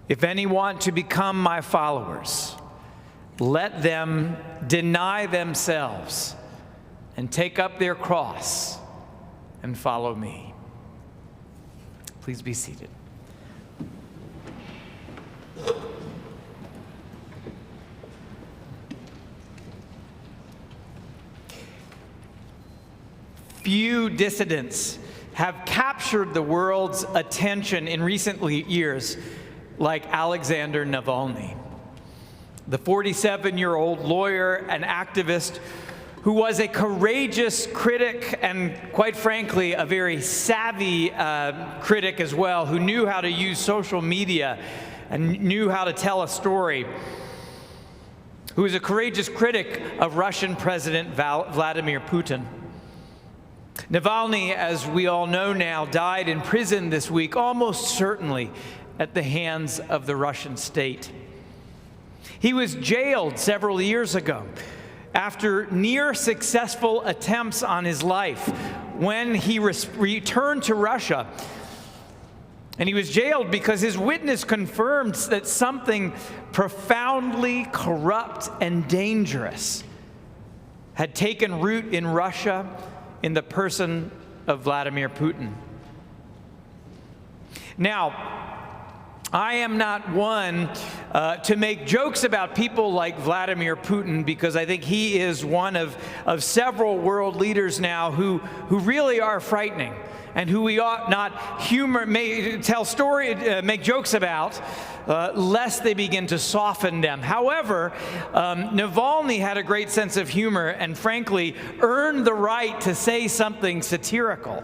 If any want to become my followers, let them deny themselves and take up their cross and follow me." Please be seated. Few dissidents have captured the world's attention in recent years like Alexander Navalny, the 47-year-old lawyer and activist who was a courageous critic and, quite frankly, a very savvy critic as well, who knew how to use social media and knew how to tell a story, who was a courageous critic of Russian President Vladimir Putin. Navalny, as we all know now, died in prison this week, almost certainly at the hands of the Russian state. He was jailed several years ago after near successful attempts on his life when he returned to Russia. And he was jailed because his witness confirmed that something profoundly corrupt and dangerous had taken root in Russia in the person of Vladimir Putin. Now, I am not one to make jokes about people like Vladimir Putin, because I think he is one of several world leaders now who really are frightening and who we ought not make jokes about, lest they begin to soften them. However, Navalny had a great sense of humor and frankly earned the right to say something satirical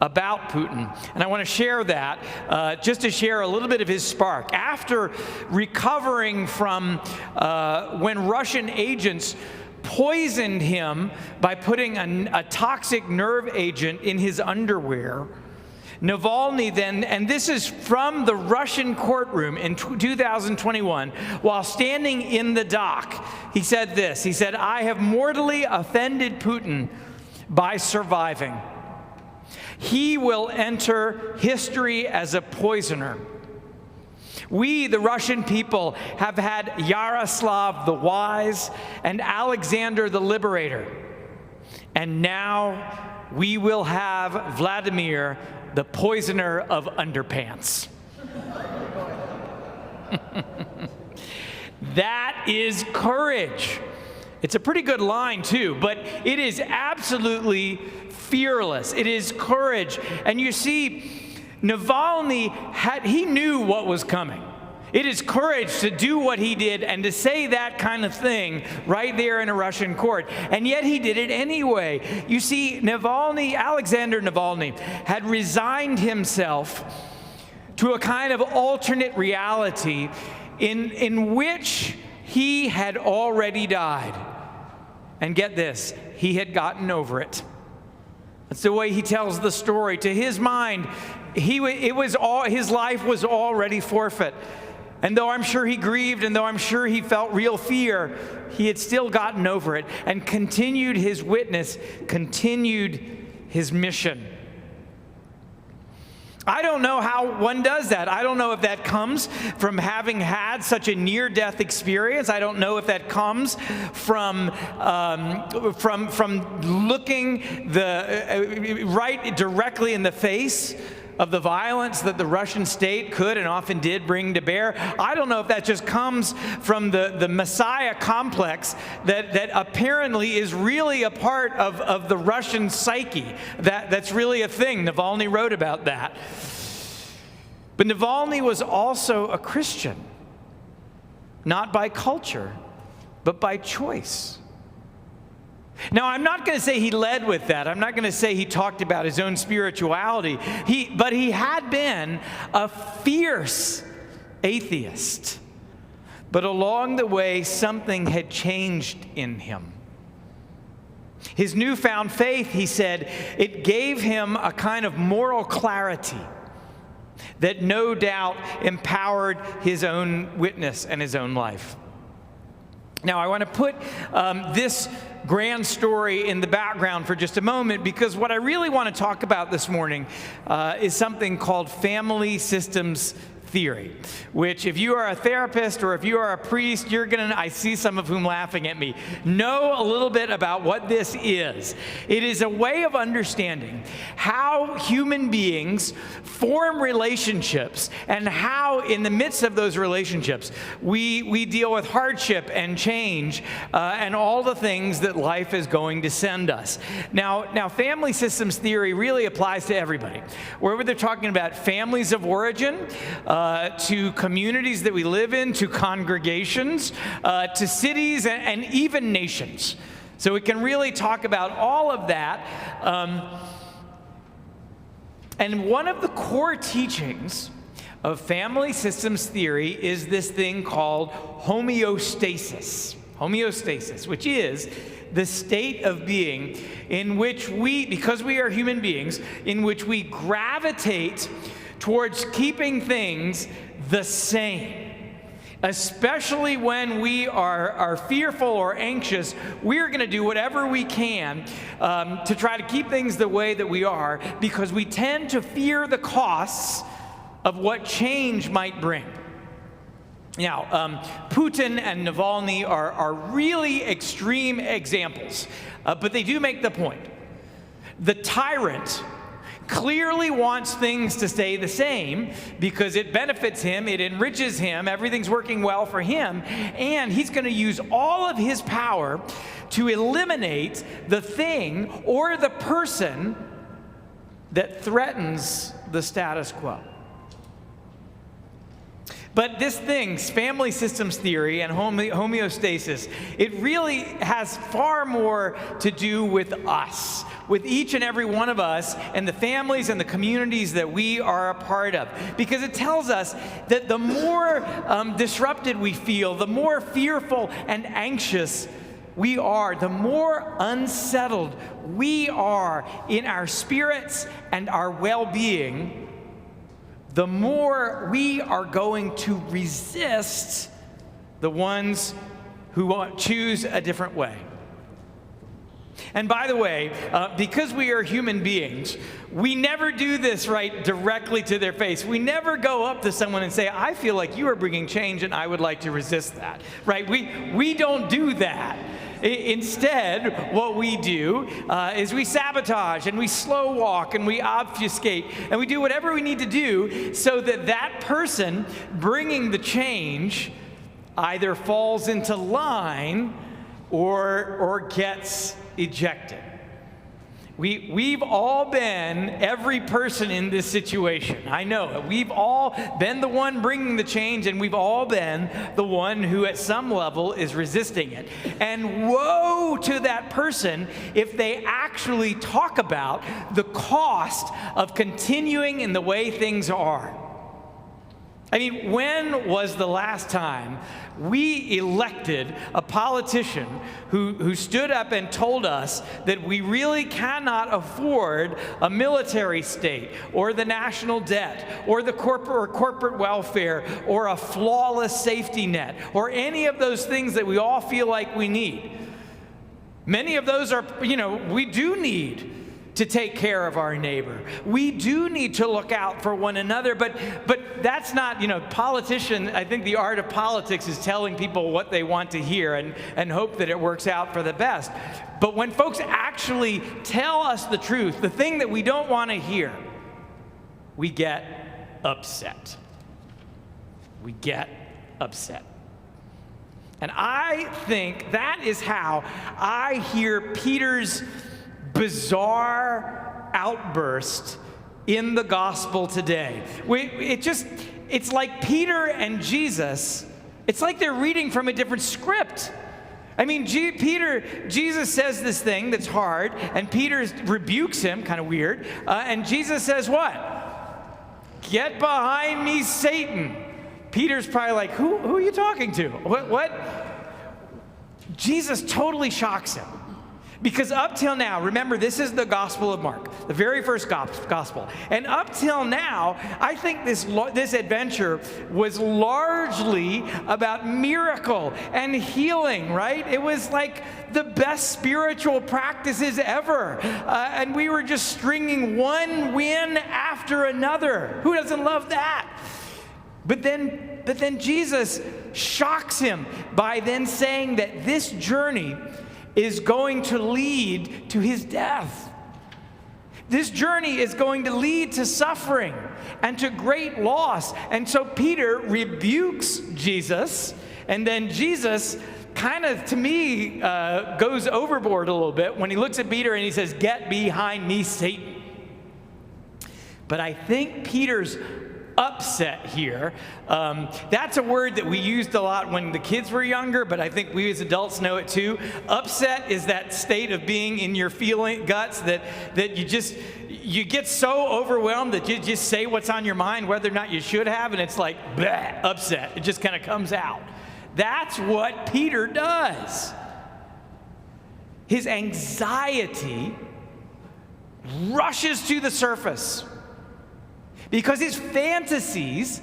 about Putin. And I want to share that, just to share a little bit of his spark. After recovering from when Russian agents poisoned him by putting a toxic nerve agent in his underwear, Navalny then, and this is from the Russian courtroom in 2021, while standing in the dock, he said this. He said, "I have mortally offended Putin by surviving. He will enter history as a poisoner. We, the Russian people, have had Yaroslav the Wise and Alexander the Liberator. And now we will have Vladimir, the poisoner of underpants." That is courage. It's a pretty good line, too, but it is absolutely fearless. It is courage. And you see, Navalny he knew what was coming. It is courage to do what he did and to say that kind of thing right there in a Russian court. And yet he did it anyway. You see, Alexander Navalny had resigned himself to a kind of alternate reality in which he had already died. And get this, he had gotten over it. That's the way he tells the story. To his mind, his life was already forfeit. And though I'm sure he grieved, and though I'm sure he felt real fear, he had still gotten over it and continued his witness, continued his mission. I don't know how one does that. I don't know if that comes from having had such a near-death experience. I don't know if that comes from looking right directly in the face of the violence that the Russian state could and often did bring to bear. I don't know if that just comes from the Messiah complex that apparently is really a part of the Russian psyche. That's really a thing. Navalny wrote about that. But Navalny was also a Christian, not by culture, but by choice. Now, I'm not going to say he led with that. I'm not going to say he talked about his own spirituality. But he had been a fierce atheist. But along the way, something had changed in him. His newfound faith, he said, it gave him a kind of moral clarity that no doubt empowered his own witness and his own life. Now, I want to put this grand story in the background for just a moment, because what I really want to talk about this morning is something called family systems theory, which if you are a therapist or if you are a priest, I see some of whom laughing at me, know a little bit about what this is. It is a way of understanding how human beings form relationships and how in the midst of those relationships we deal with hardship and change and all the things that life is going to send us. Now family systems theory really applies to everybody. Whether they're talking about families of origin, to communities that we live in, to congregations, to cities, and even nations. So it can really talk about all of that. And one of the core teachings of family systems theory is this thing called homeostasis. Homeostasis, which is the state of being in which we, because we are human beings, in which we gravitate towards keeping things the same. Especially when we are fearful or anxious, we're going to do whatever we can to try to keep things the way that we are, because we tend to fear the costs of what change might bring. Now, Putin and Navalny are really extreme examples, but they do make the point. The tyrant clearly wants things to stay the same because it benefits him, it enriches him, everything's working well for him, and he's going to use all of his power to eliminate the thing or the person that threatens the status quo. But this thing, family systems theory and homeostasis, it really has far more to do with us, with each and every one of us and the families and the communities that we are a part of. Because it tells us that the more disrupted we feel, the more fearful and anxious we are, the more unsettled we are in our spirits and our well-being, the more we are going to resist the ones who choose a different way. And by the way, because we are human beings, we never do this right directly to their face. We never go up to someone and say, I feel like you are bringing change and I would like to resist that, right? We don't do that. Instead, what we do is we sabotage and we slow walk and we obfuscate and we do whatever we need to do so that that person bringing the change either falls into line or gets ejected. We've all been every person in this situation. I know. We've all been the one bringing the change, and we've all been the one who at some level is resisting it. And woe to that person if they actually talk about the cost of continuing in the way things are. I mean, when was the last time we elected a politician who stood up and told us that we really cannot afford a military state or the national debt or the corporate welfare or a flawless safety net or any of those things that we all feel like we need? Many of those are, we do need to take care of our neighbor. We do need to look out for one another, but that's not, politician, I think the art of politics is telling people what they want to hear and hope that it works out for the best. But when folks actually tell us the truth, the thing that we don't want to hear, we get upset. We get upset. And I think that is how I hear Peter's bizarre outburst in the gospel today. It's like Peter and Jesus, it's like they're reading from a different script. I mean, Jesus says this thing that's hard, and Peter rebukes him, kind of weird, and Jesus says what? Get behind me, Satan. Peter's probably like, who are you talking to? What? Jesus totally shocks him. Because up till now, remember, this is the Gospel of Mark, the very first gospel. And up till now, I think this adventure was largely about miracle and healing, right? It was like the best spiritual practices ever. And we were just stringing one win after another. Who doesn't love that? But then Jesus shocks him by then saying that this journey is going to lead to his death. This journey is going to lead to suffering and to great loss. And so Peter rebukes Jesus, and then Jesus kind of, to me, goes overboard a little bit when he looks at Peter and he says, "Get behind me, Satan." But I think Peter's upset here. That's a word that we used a lot when the kids were younger, but I think we as adults know it too. Upset is that state of being in your feeling guts that you get so overwhelmed that you just say what's on your mind, whether or not you should have, and it's like, bleh, upset. It just kind of comes out. That's what Peter does. His anxiety rushes to the surface because his fantasies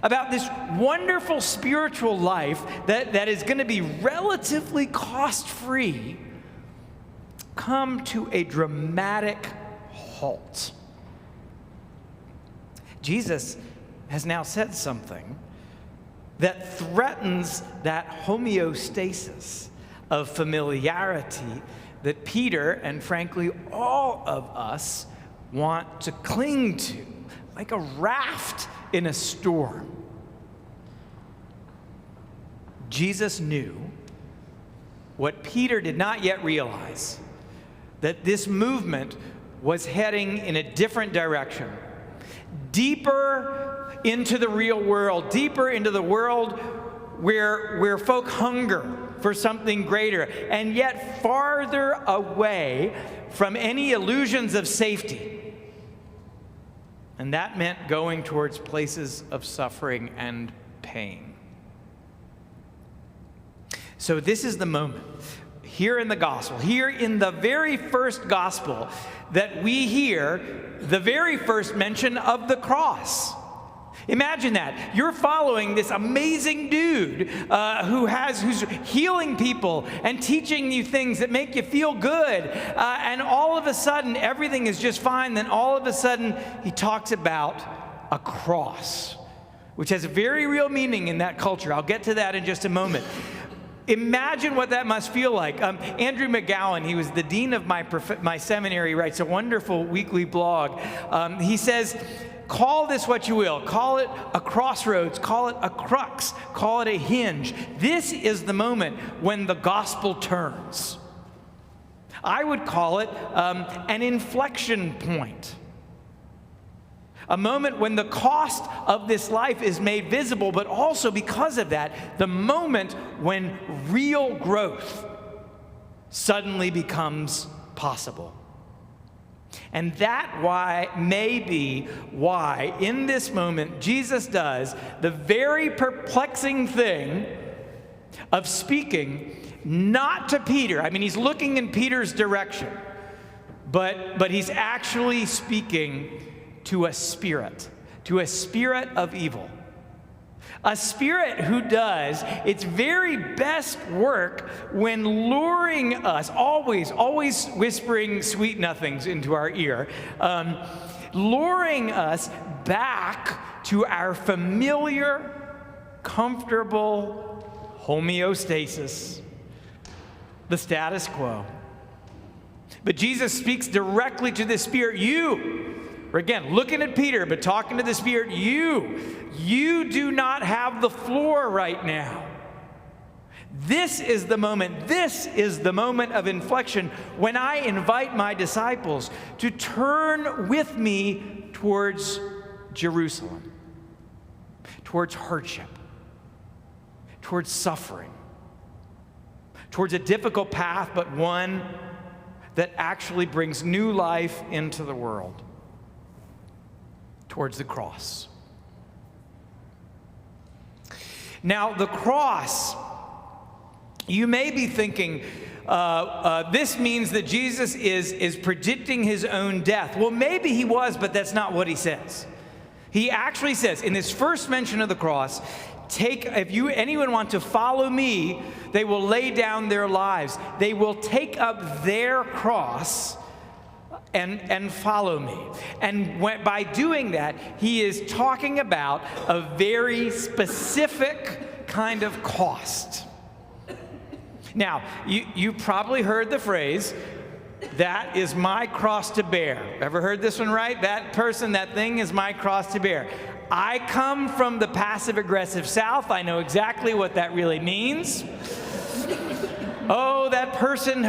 about this wonderful spiritual life that is going to be relatively cost-free come to a dramatic halt. Jesus has now said something that threatens that homeostasis of familiarity that Peter and frankly all of us want to cling to, like a raft in a storm. Jesus knew what Peter did not yet realize, that this movement was heading in a different direction, deeper into the real world, deeper into the world where folk hunger for something greater, and yet farther away from any illusions of safety. And that meant going towards places of suffering and pain. So this is the moment, here in the gospel, here in the very first gospel, that we hear the very first mention of the cross. Imagine that. You're following this amazing dude who's healing people and teaching you things that make you feel good. And all of a sudden, everything is just fine. Then all of a sudden, he talks about a cross, which has a very real meaning in that culture. I'll get to that in just a moment. Imagine what that must feel like. Andrew McGowan, he was the dean of my seminary, writes a wonderful weekly blog. He says, call this what you will. Call it a crossroads. Call it a crux. Call it a hinge. This is the moment when the gospel turns. I would call it an inflection point. A moment when the cost of this life is made visible, but also because of that, the moment when real growth suddenly becomes possible. And that may be why in this moment Jesus does the very perplexing thing of speaking not to Peter. I mean, he's looking in Peter's direction, but he's actually speaking to a spirit of evil. A spirit who does its very best work when luring us, always whispering sweet nothings into our ear, luring us back to our familiar, comfortable homeostasis, the status quo. But Jesus speaks directly to the spirit. We're again looking at Peter, but talking to the spirit, you do not have the floor right now. This is the moment of inflection when I invite my disciples to turn with me towards Jerusalem, towards hardship, towards suffering, towards a difficult path, but one that actually brings new life into the world. Towards the cross. Now, the cross, you may be thinking, this means that Jesus is predicting his own death. Well, maybe he was, but that's not what he says. He actually says, in this first mention of the cross, anyone want to follow me, they will lay down their lives. They will take up their cross and follow me. And by doing that, he is talking about a very specific kind of cost. Now, you probably heard the phrase, "That is my cross to bear." Ever heard this one, right? That person, that thing is my cross to bear. I come from the passive-aggressive South. I know exactly what that really means. Oh, that person,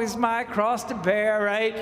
is my cross to bear, right?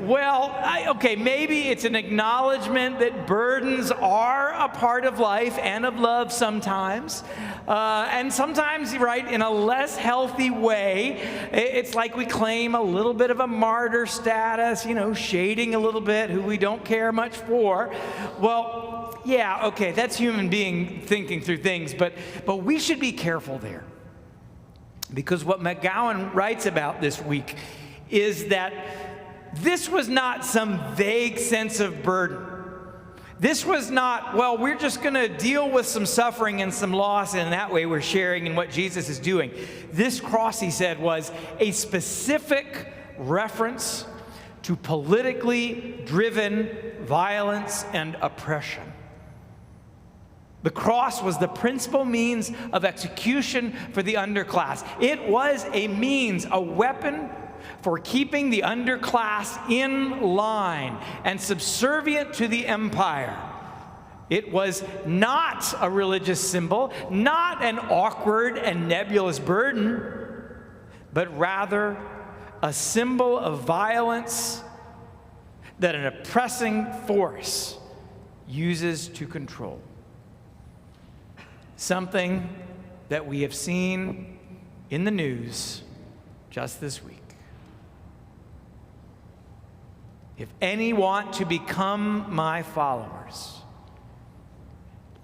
Well, okay, maybe it's an acknowledgement that burdens are a part of life and of love sometimes. And sometimes, right, in a less healthy way, it's like we claim a little bit of a martyr status, shading a little bit who we don't care much for. Well, yeah, okay, that's human being thinking through things, but we should be careful there. Because what McGowan writes about this week is that this was not some vague sense of burden. This was not, well, we're just going to deal with some suffering and some loss, and that way we're sharing in what Jesus is doing. This cross, he said, was a specific reference to politically driven violence and oppression. The cross was the principal means of execution for the underclass. It was a means, a weapon for keeping the underclass in line and subservient to the empire. It was not a religious symbol, not an awkward and nebulous burden, but rather a symbol of violence that an oppressing force uses to control. Something that we have seen in the news just this week. If any want to become my followers,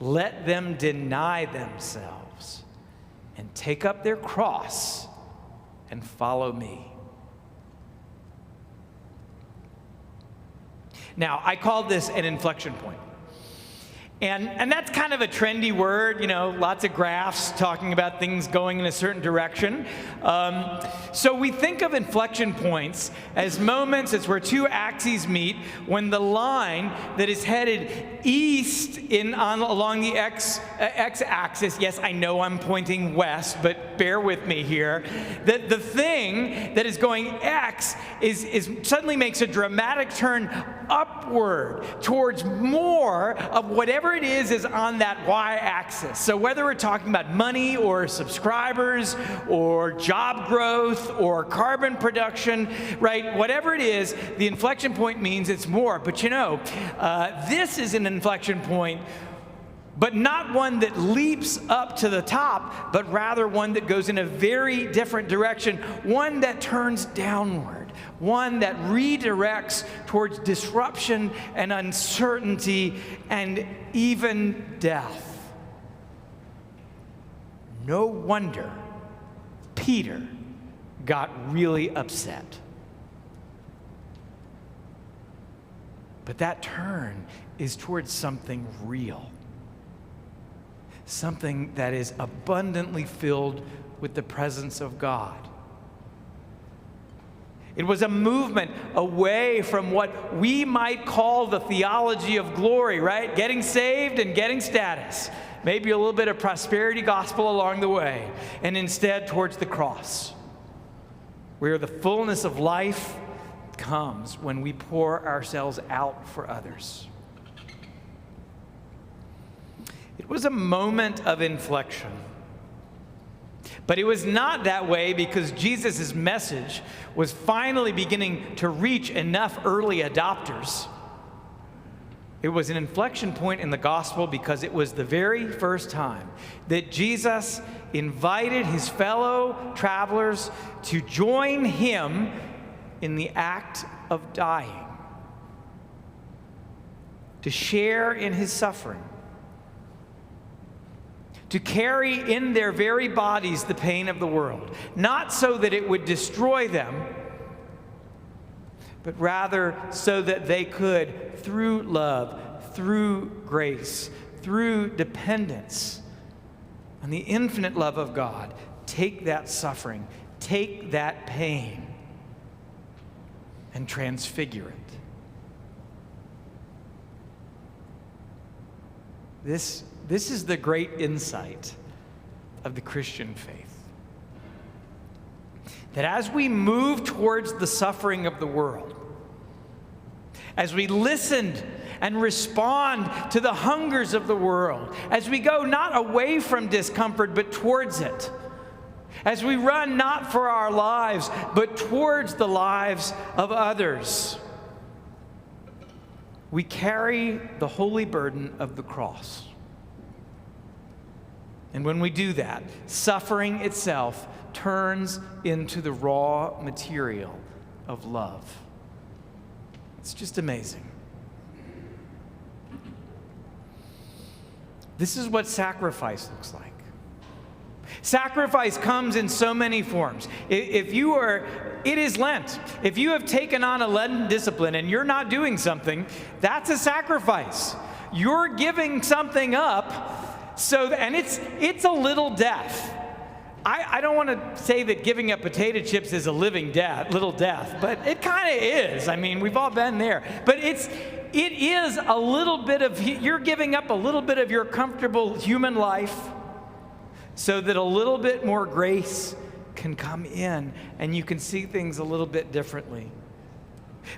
let them deny themselves and take up their cross and follow me. Now, I call this an inflection point. And that's kind of a trendy word, lots of graphs talking about things going in a certain direction. So we think of inflection points as moments, it's where two axes meet, when the line that is headed east along the x-axis, yes, I know I'm pointing west, but bear with me here, that the thing that is going x is suddenly makes a dramatic turn upward towards more of whatever it is on that y-axis. So whether we're talking about money or subscribers or job growth or carbon production, right, whatever it is, the inflection point means it's more. But this is an inflection point, but not one that leaps up to the top, but rather one that goes in a very different direction, one that turns downward, one that redirects towards disruption and uncertainty and even death. No wonder Peter got really upset. But that turn is towards something real. Something that is abundantly filled with the presence of God. It was a movement away from what we might call the theology of glory, right? Getting saved and getting status. Maybe a little bit of prosperity gospel along the way. And instead towards the cross, where the fullness of life comes when we pour ourselves out for others. It was a moment of inflection. But it was not that way because Jesus' message was finally beginning to reach enough early adopters. It was an inflection point in the gospel because it was the very first time that Jesus invited his fellow travelers to join him in the act of dying, to share in his suffering, to carry in their very bodies the pain of the world, not so that it would destroy them, but rather so that they could, through love, through grace, through dependence on the infinite love of God, take that suffering, take that pain, and transfigure it. This is the great insight of the Christian faith. That as we move towards the suffering of the world, as we listen and respond to the hungers of the world, as we go not away from discomfort but towards it, as we run not for our lives but towards the lives of others, we carry the holy burden of the cross. And when we do that, suffering itself turns into the raw material of love. It's just amazing. This is what sacrifice looks like. Sacrifice comes in so many forms. It is Lent. If you have taken on a Lenten discipline and you're not doing something, that's a sacrifice. You're giving something up, and it's a little death. I don't want to say that giving up potato chips is a little death, but it kind of is. I mean, we've all been there. But it is a little bit of, you're giving up a little bit of your comfortable human life so that a little bit more grace can come in and you can see things a little bit differently.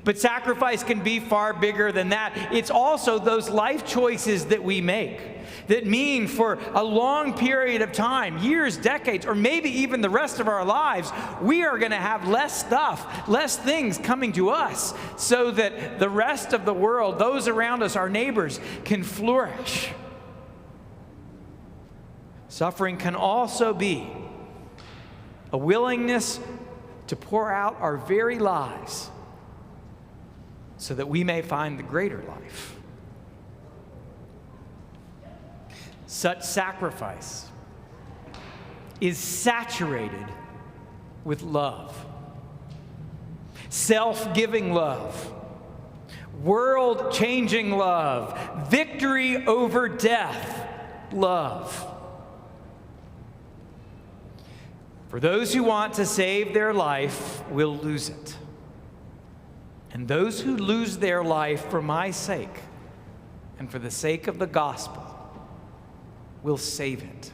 But sacrifice can be far bigger than that. It's also those life choices that we make that mean for a long period of time, years, decades, or maybe even the rest of our lives, we are going to have less stuff, less things coming to us so that the rest of the world, those around us, our neighbors, can flourish. Suffering can also be a willingness to pour out our very lives so that we may find the greater life. Such sacrifice is saturated with love, self-giving love, world-changing love, victory over death love. For those who want to save their life will lose it. And those who lose their life for my sake and for the sake of the gospel will save it.